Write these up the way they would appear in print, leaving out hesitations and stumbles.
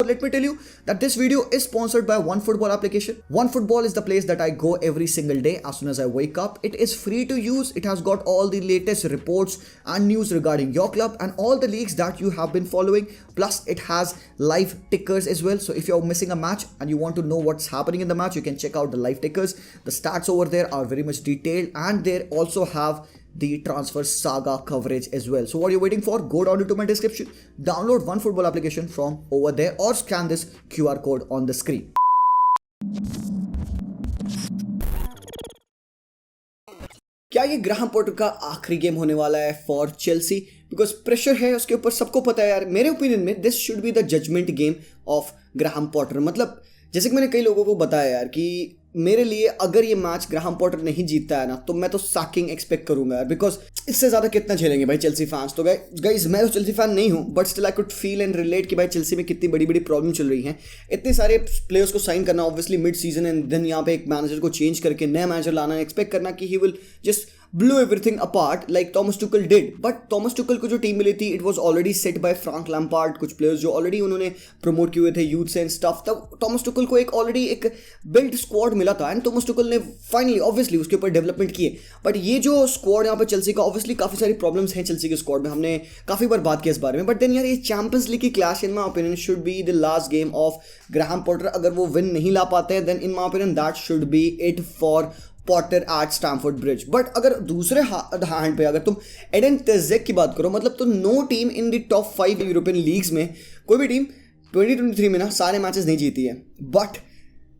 let me tell you that this video is sponsored by OneFootball application. OneFootball is the place that I go every single day as soon as I wake up. It is free to use. It has got all the latest reports and news regarding your club and all the leagues that you have been following. Plus, it has live tickers as well. So if you're missing a match and you want to know what's happening in the match, you can check out the live tickers. The stats over there are very much detailed, and they also have the transfer saga coverage as well. So what are you waiting for? Go down into my description, download OneFootball application from over there, or scan this QR code on the screen. क्या ये Graham Potter का आखिरी game होने वाला है for Chelsea? Because pressure है उसके ऊपर, सबको पता है यार. मेरे ओपिनियन में this should be the judgement game of Graham Potter. मतलब जैसे कि मैंने कई लोगों को बताया यार कि मेरे लिए अगर ये मैच ग्राहम पॉटर नहीं जीतता है ना, तो मैं तो सैकिंग एक्सपेक्ट करूंगा यार. बिकॉज इससे ज्यादा कितना झेलेंगे भाई चेल्सी फैंस. तो गाइस मैं तो चेल्सी फैन नहीं हूं, but still I could feel and relate कि भाई चेल्सी में कितनी बड़ी बड़ी प्रॉब्लम चल रही है. इतने सारे प्लेयर्स को साइन करना obviously mid season, and then यहाँ पे एक मैनेजर को चेंज करके नया मैनेजर लाना, एक्सपेक्ट करना कि he will just blew everything apart like Thomas Tuchel did. But Thomas Tuchel को जो टीम मिली थी, it was already set by Frank Lampard. कुछ प्लेयर्स जो ऑलरेडी उन्होंने प्रमोट किए हुए थे यूथ से एंड स्टफ. तब थॉमस टुकल को एक ऑलरेडी एक बिल्ड स्क्वाड मिला था, एंड थॉमस टुकल ने फाइनली ऑब्वियसली उसके ऊपर डेवलपमेंट किए. बट ये जो स्क्वाड यहाँ पे चेल्सी का, ऑब्वियसली काफी सारी प्रॉब्लम्स हैं चेल्सी के स्क्वाड में, हमने काफी बार बात की इस बारे में. बट देन यार ये चैंपियंस लीग की clash in my opinion should be the last game of Graham Potter. अगर वो विन नहीं ला पाते हैं, then in my opinion that should be it for Potter at Stamford Bridge. But अगर दूसरे हैंड पे अगर तुम एडन तेजेक की बात करो, मतलब तो no team in the top 5 European leagues में, कोई भी टीम 2023 में ना सारे मैचेस नहीं जीती है. बट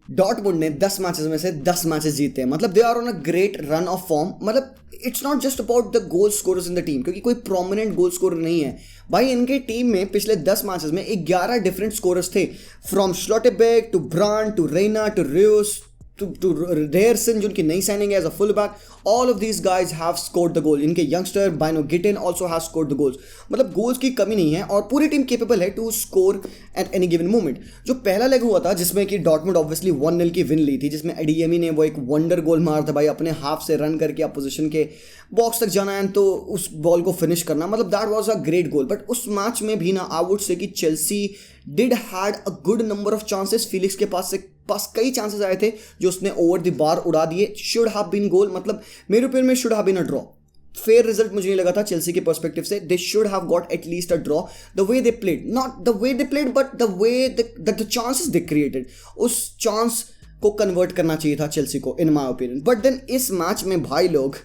डॉर्टमुंड ने 10 मैचेस में से 10 मैचेस जीते हैं. मतलब they are on a great run of form. मतलब it's not just about the goal scorers in the team, क्योंकि कोई प्रोमिनेंट गोल स्कोरर नहीं है भाई. इनके टीम में पिछले 10 मैचेस में 11 डिफरेंट स्कोरर्स थे, from Schlotterbeck to Brandt to Reyna to Reus to Ryerson, जो उनकी नई साइनिंग है as a full back. All of these guys have scored the goal. इनके youngster Bynoe Gittens also have scored the goals. मतलब goals की कमी नहीं है और पूरी टीम केपेबल है to score at any given moment. जो पहला लेग हुआ था जिसमें कि डॉर्टमुंड ऑब्वियसली 1-0 की विन ली थी, जिसमें एडीएमी ने वो एक वंडर गोल मारा था भाई, अपने हाफ से रन करके अपोजिशन के बॉक्स तक जाना है तो उस बॉल को फिनिश करना. मतलब that was a great goal. But उस मैच में भी ना आई वुड से कि Chelsea did had a good number of chances. Felix के पास कई चांसेस आए थे जो उसने ओवर द बार उड़ा दिए. Should have been goal. मतलब मेरे ओपिनियन में should have been a draw. Fair result मुझे नहीं लगा था चेल्सी के पर्सपेक्टिव से. They should have got at least a draw. The way they played, not the way they played but the way the chances they created, उस chance को convert करना चाहिए था चेल्सी को in my opinion. But then इस match में भाई लोग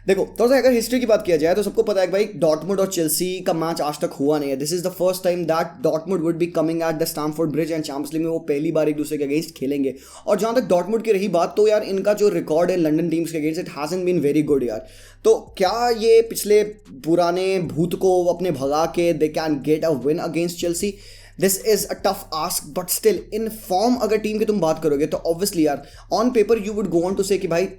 देखो, थोड़ा सा अगर हिस्ट्री की बात किया जाए तो सबको पता है कि भाई डॉर्टमुंड और चेल्सी का मैच आज तक हुआ नहीं है. This is the first time that Dortmund would be coming at the Stamford bridge, and champions league में वो पहली बार एक दूसरे के अगेंस्ट खेलेंगे. और जहां तक डॉर्टमुंड की रही बात, तो यार इनका जो रिकॉर्ड है लंदन टीम्स के against, it hasn't been very good यार. तो क्या ये पिछले पुराने भूत को अपने भगा के they can get a win against Chelsea? This is a tough ask, but still in form अगर टीम की तुम बात करोगे तो ऑब्वियसली यार on paper you would go on to say कि भाई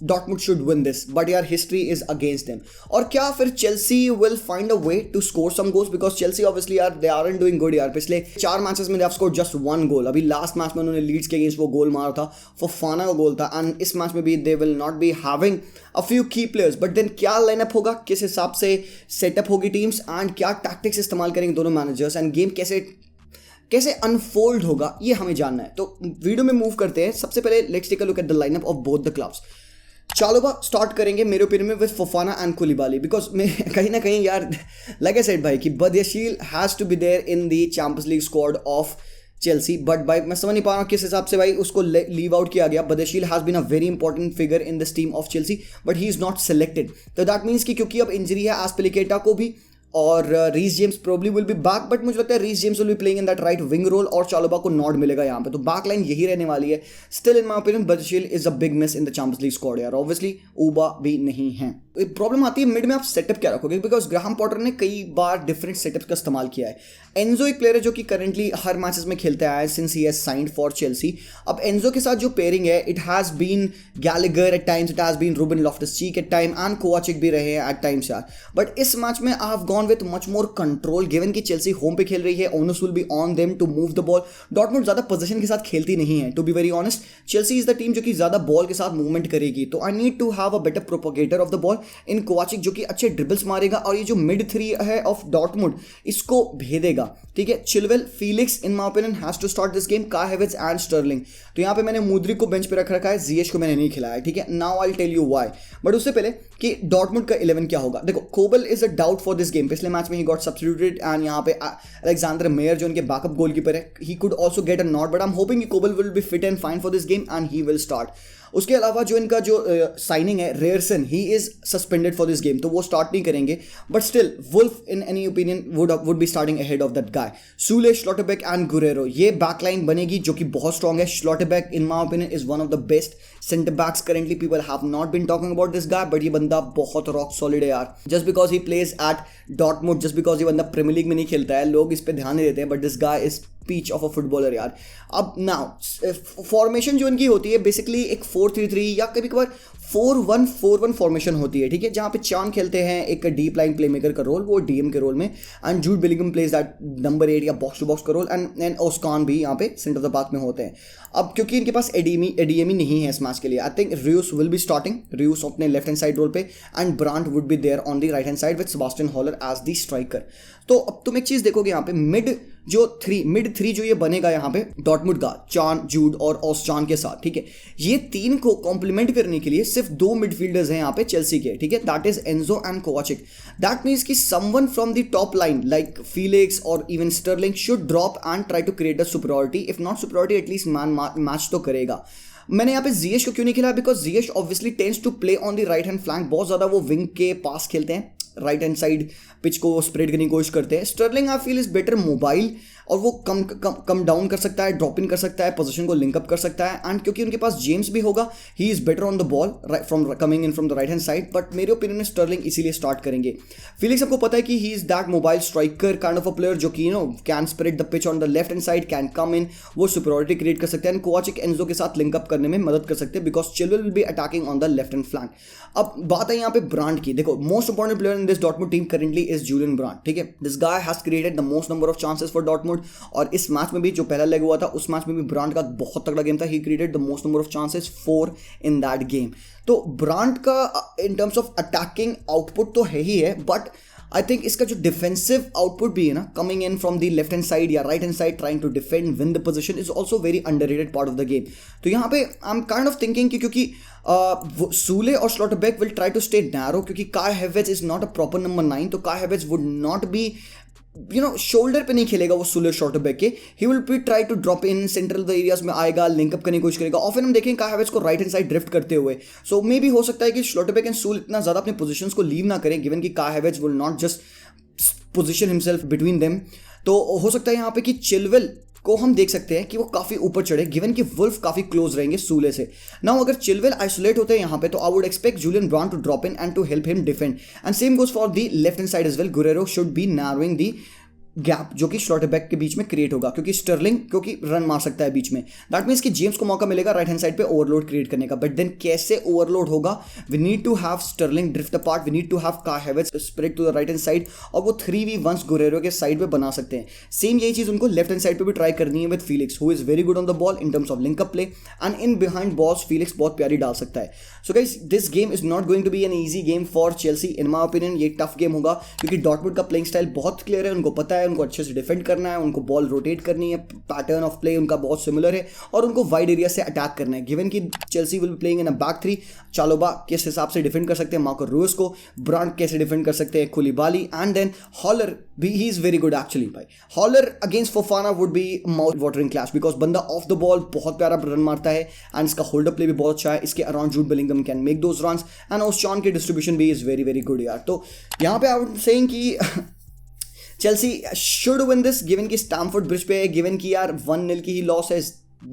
Dortmund should win this, but यार history is against them. और क्या फिर Chelsea will find a way to score some goals? Because Chelsea obviously यार they aren't doing good यार. पिछले 4 matches में they have scored just 1 goal. अभी last match में उन्होंने लीड्स के अगेंस्ट वो गोल मारा था, फोफाना का गोल था. एंड इस मैच में भी they will not be having a few key players. But then क्या लाइनअप होगा, किस हिसाब से सेटअप होगी टीम्स, एंड क्या टैक्टिक्स इस्तेमाल करेंगे दोनों मैनेजर्स, एंड गेम कैसे अनफोल्ड होगा, ये हमें जानना है. तो वीडियो में मूव करते हैं. सबसे पहले let's take a look at the lineup of both the clubs. Chalobah start करेंगे मेरे ओपिनियन में with Fofana and Koulibaly, because कहीं ना कहीं यार लाइक आई सेड भाई कि Badiashile has to be there in the Champions League squad of Chelsea. But भाई मैं समझ नहीं पा रहा हूँ किस हिसाब से भाई उसको लीव आउट किया गया. Badiashile has been a very important figure in this team of Chelsea, but he is not selected. तो दैट मीन्स कि क्योंकि अब इंजरी है एस्पिलिकेटा को भी, और Reece James probably will be back, but मुझे लगता है Reece James will be playing in that right wing role, और चालोबा को नॉट मिलेगा यहाँ पे. तो बैक लाइन यही रहने वाली है. Still in my opinion Badiashile is a big miss in the Champions League squad यार. ऑब्वियसली ऊबा भी नहीं है. प्रॉब्लम आती है मिड में आप सेटअप क्या रखोगे, बिकॉज ग्राहम पॉटर ने कई बार डिफरेंट सेटअप्स का इस्तेमाल किया है. एंजो एक प्लेयर है जो कि करंटली हर मैचेस में खेलते आया है since he has signed for Chelsea. अब एंजो के साथ जो पेयरिंग है, it has been Gallagher at times, it has been Ruben Loftus Cheek at time, and Kovacic भी रहे हैं एट टाइम्स यार. बट इस मैच में I have gone on with much more control given कि चेल्सी होम पे खेल रही है, onus will be on them to move the ball. Dortmund ज्यादा पोजीशन के साथ खेलती नहीं है, to be very honest. Chelsea is the team जो कि ज्यादा बॉल के साथ मूवमेंट करेगी, तो I need to have a better propagator of the ball in Kovacic जो कि अच्छे ड्रिबल्स मारेगा और ये जो मिड थ्री है ऑफ डॉर्टमुंड इसको भेदेगा, ठीक है. Chilwell, Felix in my opinion has to start this game, Kai हैवर्ट्ज and Sterling. तो यहाँ पे मैंने मुद्रिक को बेंच पे रख रखा है, जीएच को मैंने नहीं खिलाया, ठीक है. Now I will tell you why. But उससे पहले कि डॉर्टमुंड का 11 क्या होगा. देखो, Kobel is a doubt for this game. पिछले मैच में ही गॉट सब्स्टिट्यूटेड एंड यहाँ पे अलेक्जेंडर मेयर जो उनके बैकअप गोलकीपर है, he could also get a knock, but I am hoping कि Kobel will be fit and fine for this game and he will start. उसके अलावा जो इनका जो साइनिंग है Ryerson, he is suspended for this game, तो वो start नहीं करेंगे. But still Wolf in any opinion would be starting ahead of that guy. Süle, Schlotterbeck and Guerreiro, ये बैकलाइन बनेगी जो कि बहुत स्ट्रॉन्ग है. Schlotterbeck in my opinion is one of the best centre backs currently. People have not been talking about this guy, but ये बंदा बहुत rock solid है यार. Just because he plays at Dortmund, just because ये बंदा premiere league में नहीं खेलता है, लोग इस पर ध्यान नहीं देते हैं, but this guy is peach of a footballer यार. अब नाउ फॉर्मेशन जो इनकी होती है बेसिकली एक 4-3-3 या कभी कभार 4-1-4-1 फॉर्मेशन होती है, ठीक है, जहाँ पे चान खेलते हैं एक डीप लाइन प्लेमेकर का रोल, वो डीएम के रोल में, and Jude Bellingham plays that number 8 या बॉक्स टू बॉक्स का रोल, एंड ओस्कान भी यहाँ पे सेंटर ऑफ द पार्क में होते हैं. अब क्योंकि इनके पास एडीएमी नहीं है इस मैच के लिए, I think Reus will be starting, Reus अपने लेफ्ट हैंड साइड रोल पे, and Brandt would be there on the right hand side with Sebastien Haller as the striker. तो अब तुम एक चीज देखोगे यहाँ पे मिड थ्री जो ये बनेगा यहाँ पे डॉर्टमुंड का, चान, जूड और ओस्चान के साथ, ठीक है, ये तीन को कॉम्प्लीमेंट करने के लिए सिर्फ 2 मिडफील्डर्स हैं यहाँ पे चेल्सी के, ठीक है, that is Enzo and Kovacic. That means कि someone from the top line like Felix और even Sterling should drop and try to create a superiority, if not superiority at least match तो करेगा. मैंने यहाँ पे जीएश को क्यों नहीं खेला, बिकॉज जीएश obviously tends to play on the right hand flank, बहुत ज्यादा वो विंग के पास खेलते हैं, राइट हैंड साइड पिच को स्प्रेड करने की कोशिश करते हैं. Sterling I feel is better mobile, और वो कम डाउन कर सकता है, ड्रॉप इन कर सकता है, पोजीशन को लिंक अप कर सकता है, एंड क्योंकि उनके पास जेम्स भी होगा, he is better on the ball from coming in from the right hand side. But मेरे ओपिनियन में स्टर्लिंग इसीलिए स्टार्ट करेंगे. फीलिक्स आपको पता है कि he is that mobile striker kind of a player जो कि can spread the pitch on the left hand side, can come in, वो सुपरियॉरिटी क्रिएट कर सकते हैं, एंड कोवाचिक एंजो के साथ लिंक अप करने में मदद कर सकते हैं, because Chilwell will be attacking on the left hand flank. अब बात है यहाँ पे ब्रांड की. देखो, most important player in this Dortmund team currently is Julian Brandt, ठीक है. This guy has created the most number of chances for Dortmund, और इस मैच में भी जो पहला लेग हुआ था उस मैच में भी ब्रांड का बहुत तगड़ा गेम था. He created the most number of chances 4 in that game. तो ब्रांड का इन टर्म्स ऑफ अटैकिंग आउटपुट तो है ही है, बट आई थिंक इसका जो डिफेंसिव आउटपुट भी है ना, coming in from the left hand side या right hand side trying to defend win the position, is also very underrated part of the game. तो यहाँ पे I am kind of thinking कि क्योंकि Sule और Schlotterbeck will try to stay narrow, क्योंकि Kai Havertz is not a proper number 9, तो Kai Havertz would not be shoulder पे नहीं खेलेगा वो सूले शॉर्टरबैक के, ही will be try to drop in central the areas में आएगा, लिंकअप करने की कोशिश करेगा. ऑफन हम देखें काय हैवर्ट्ज को राइट हैंड साइड ड्रिफ्ट करते हुए, सो मे भी हो सकता है कि श्लॉटरबैक एंड सूल इतना ज्यादा अपने पोजीशंस को लीव ना करें, गिवन कि Kai Havertz will not just position himself between them. तो हो सकता है यहाँ पे कि चिलवेल को हम देख सकते हैं कि वो काफी ऊपर चढ़े, गिवन कि वुल्फ काफी क्लोज रहेंगे सूले से. नाउ अगर चिलवेल आइसोलेट होते हैं यहाँ पे, तो I would expect Julian Brandt to drop in and to help him defend, and same goes for the left hand side as well. Guerreiro should be narrowing the gap जो कि स्लॉटरबैक के बीच में create होगा, क्योंकि स्टर्लिंग क्योंकि run मार सकता है बीच में, दैट मीन्स कि जेम्स को मौका मिलेगा राइट हैंड साइड पे ओवरलोड क्रिएट करने का. बट देन कैसे ओवरलोड होगा, we need to have Sterling drift apart, we need to have Kai Havertz spread to the right hand side, और वो 3v1 गुरेरो के साइड पे बना सकते हैं. सेम यही चीज उनको लेफ्ट हैंड साइड पे भी ट्राई करनी है with Felix, who is very good on the ball in terms of linkup play, and in behind balls Felix बहुत प्यारी डाल सकता है. So guys, this game is not going to be an easy game for Chelsea in my opinion. ये tough game होगा क्योंकि Dortmund का playing style बहुत क्लियर है, उनको पता है उनको अच्छे से डिफेंड करना है, उनको बॉल रोटेट करनी है, पैटर्न ऑफ प्ले उनका बहुत सिमिलर है, और उनको वाइड एरिया से अटैक करना है. गिवन कि Chelsea will be playing in a back 3, Chalobah किस हिसाब से डिफेंड कर सकते हैं मार्को रूइस को, ब्रांड कैसे डिफेंड कर सकते हैं कुलिबाली, एंड देन हॉलर भी, he is very good actually. भाई Haller against Fofana would be mouth watering clash, because बंदा ऑफ द बॉल बहुत प्यारा रन मारता है, एंड इसका होल्डर प्ले भी बहुत अच्छा है, इसके around Jude Bellingham can make those runs, and Ozcan की डिस्ट्रीब्यूशन भी इज वेरी वेरी गुड यार. तो यहाँ पे आई वुड सेइंग कि Chelsea should win this, given कि स्टैमफोर्ड ब्रिज पे है, गिवन कि यार 1-0 की ही लॉस है,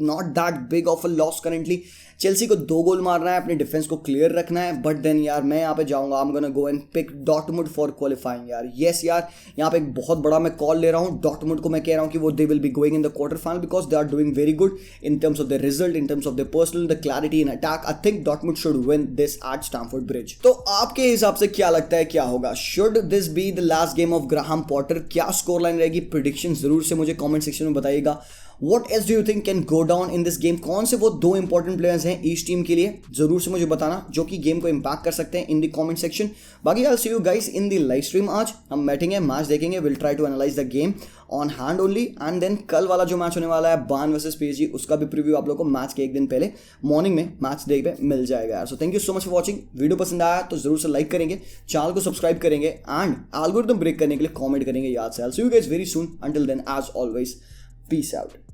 not that big of a loss currently. Chelsea को 2 गोल मारना है, अपने डिफेंस को क्लियर रखना है, बट देन यार मैं यहाँ पे जाऊंगा, I am gonna go and pick Dortmund for qualifying यार। यस यार, यहाँ पे एक बहुत बड़ा मैं कॉल ले रहा हूँ, डॉर्टमुंड को मैं कह रहा हूँ कि वो they will be going in the quarter final because they are doing very good in terms of the result, in terms of the personal, the clarity in attack. I think Dortmund should win this at Stamford Bridge. तो आपके हिसाब से क्या लगता है क्या होगा? Should this be the last game of Graham Potter? क्या स्कोर लाइन रहेगी? प्रेडिक्शन जरूर से मुझे कॉमेंट सेक्शन में बताइएगा। What else do you think can go down in this game? कौन से वो 2 इंपॉर्टेंट प्लेयर्स हैं ईच टीम के लिए, जरूर से मुझे बताना, जो कि गेम को इंपैक्ट कर सकते हैं इन द कमेंट सेक्शन। बाकी I see you guys in the live stream. आज हम बैठेंगे, मैच देखेंगे, will try to analyse the game on hand only, and then कल वाला जो मैच होने वाला है बार्न वर्सेस पीएसजी, उसका भी प्रीव्यू आप लोगों को मैच के एक दिन पहले मॉर्निंग में मैच देख पे मिल जाएगा यार। So thank you so much for watching. Video पसंद आया तो जरूर से लाइक करेंगे, चैनल को सब्सक्राइब करेंगे, एंड एल्गोरिथम ब्रेक करने के लिए कमेंट करेंगे याद से। I see you guys very soon. Until then as always, peace out.